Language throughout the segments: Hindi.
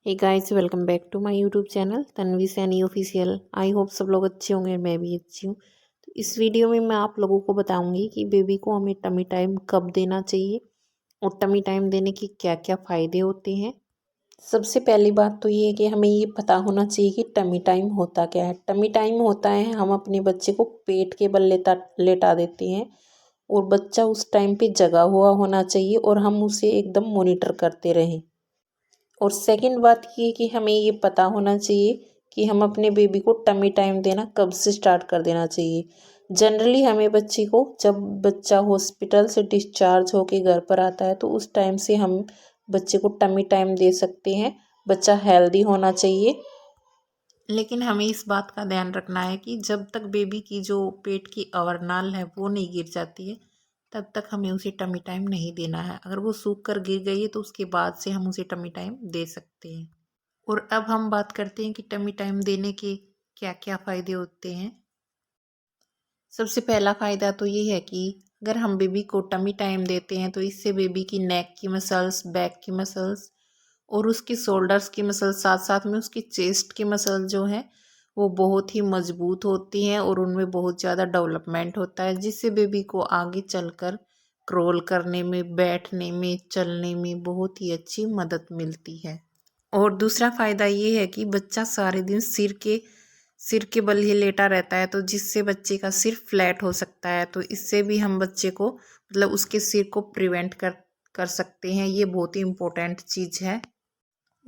Hey guys, welcome back to my YouTube channel Tanvi Saini official. I hope सब लोग अच्छे होंगे, मैं भी अच्छी हूँ। तो इस वीडियो में मैं आप लोगों को बताऊंगी कि बेबी को हमें टमी टाइम कब देना चाहिए और टमी टाइम देने के क्या क्या फ़ायदे होते हैं। सबसे पहली बात तो ये है कि हमें ये पता होना चाहिए कि टमी टाइम होता क्या है। टमी टाइम होता है हम अपने बच्चे को पेट के बल लेटा देते हैं और बच्चा उस टाइम पे जगा हुआ होना चाहिए और हम उसे एकदम मॉनिटर करते रहें। और सेकंड बात ये कि हमें ये पता होना चाहिए कि हम अपने बेबी को टमी टाइम देना कब से स्टार्ट कर देना चाहिए। जनरली हमें बच्चे को जब बच्चा हॉस्पिटल से डिस्चार्ज होके घर पर आता है तो उस टाइम से हम बच्चे को टमी टाइम दे सकते हैं। बच्चा हेल्दी होना चाहिए, लेकिन हमें इस बात का ध्यान रखना है कि जब तक बेबी की जो पेट की अवरनाल है वो नहीं गिर जाती है तब तक हमें उसे टमी टाइम नहीं देना है। अगर वो सूख कर गिर गई है तो उसके बाद से हम उसे टमी टाइम दे सकते हैं। और अब हम बात करते हैं कि टमी टाइम देने के क्या क्या फ़ायदे होते हैं। सबसे पहला फ़ायदा तो ये है कि अगर हम बेबी को टमी टाइम देते हैं तो इससे बेबी की नेक की मसल्स, बैक की मसल्स और उसकी शोल्डर्स की मसल्स, साथ साथ में उसकी चेस्ट की मसल जो है वो बहुत ही मजबूत होती हैं और उनमें बहुत ज़्यादा डेवलपमेंट होता है, जिससे बेबी को आगे चलकर क्रॉल करने में, बैठने में, चलने में बहुत ही अच्छी मदद मिलती है। और दूसरा फ़ायदा ये है कि बच्चा सारे दिन सिर के बल ही लेटा रहता है, तो जिससे बच्चे का सिर फ्लैट हो सकता है। तो इससे भी हम बच्चे को मतलब उसके सिर को प्रिवेंट कर सकते हैं। ये बहुत ही इम्पोर्टेंट चीज़ है।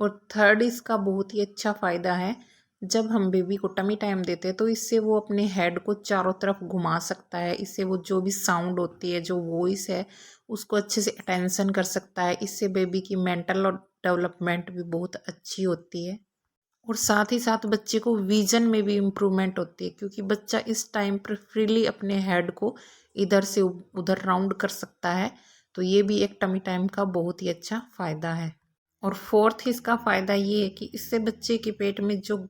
और थर्ड इसका बहुत ही अच्छा फ़ायदा है, जब हम बेबी को टमी टाइम देते हैं तो इससे वो अपने हेड को चारों तरफ घुमा सकता है। इससे वो जो भी साउंड होती है, जो वॉइस है, उसको अच्छे से अटेंशन कर सकता है। इससे बेबी की मेंटल और डेवलपमेंट भी बहुत अच्छी होती है। और साथ ही साथ बच्चे को विजन में भी इम्प्रूवमेंट होती है, क्योंकि बच्चा इस टाइम पर फ्रीली अपने हेड को इधर से उधर राउंड कर सकता है। तो ये भी एक टमी टाइम का बहुत ही अच्छा फ़ायदा है। और फोर्थ इसका फ़ायदा ये है कि इससे बच्चे के पेट में जो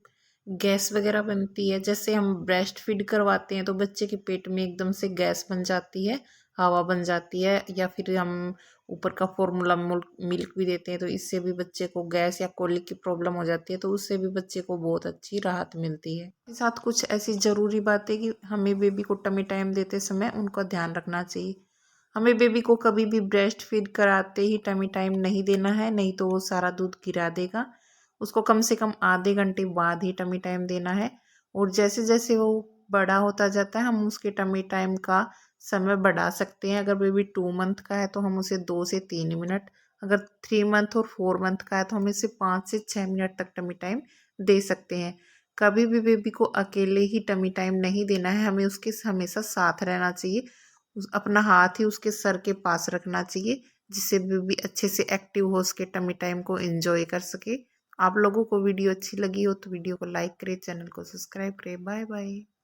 गैस वगैरह बनती है, जैसे हम ब्रेस्ट फीड करवाते हैं तो बच्चे के पेट में एकदम से गैस बन जाती है, हवा बन जाती है, या फिर हम ऊपर का फॉर्मूला मिल्क भी देते हैं तो इससे भी बच्चे को गैस या कोलिक की प्रॉब्लम हो जाती है, तो उससे भी बच्चे को बहुत अच्छी राहत मिलती है। इसके साथ कुछ ऐसी ज़रूरी बातें कि हमें बेबी को टमी टाइम देते समय उनका ध्यान रखना चाहिए। हमें बेबी को कभी भी ब्रेस्ट फीड कराते ही टमी टाइम नहीं देना है, नहीं तो वो सारा दूध गिरा देगा। उसको कम से कम आधे घंटे बाद ही टमी टाइम देना है। और जैसे जैसे वो बड़ा होता जाता है हम उसके टमी टाइम का समय बढ़ा सकते हैं। अगर बेबी 2 मंथ का है तो हम उसे 2 से 3 मिनट, अगर 3 मंथ और 4 मंथ का है तो हम इसे 5 से 6 मिनट तक टमी टाइम दे सकते हैं। कभी भी बेबी को अकेले ही टमी टाइम नहीं देना है, हमें उसके हमेशा साथ रहना चाहिए। अपना हाथ ही उसके सर के पास रखना चाहिए, जिससे बेबी अच्छे से एक्टिव हो सके, टमी टाइम को एंजॉय कर सके। आप लोगों को वीडियो अच्छी लगी हो तो वीडियो को लाइक करें, चैनल को सब्सक्राइब करें। Bye bye.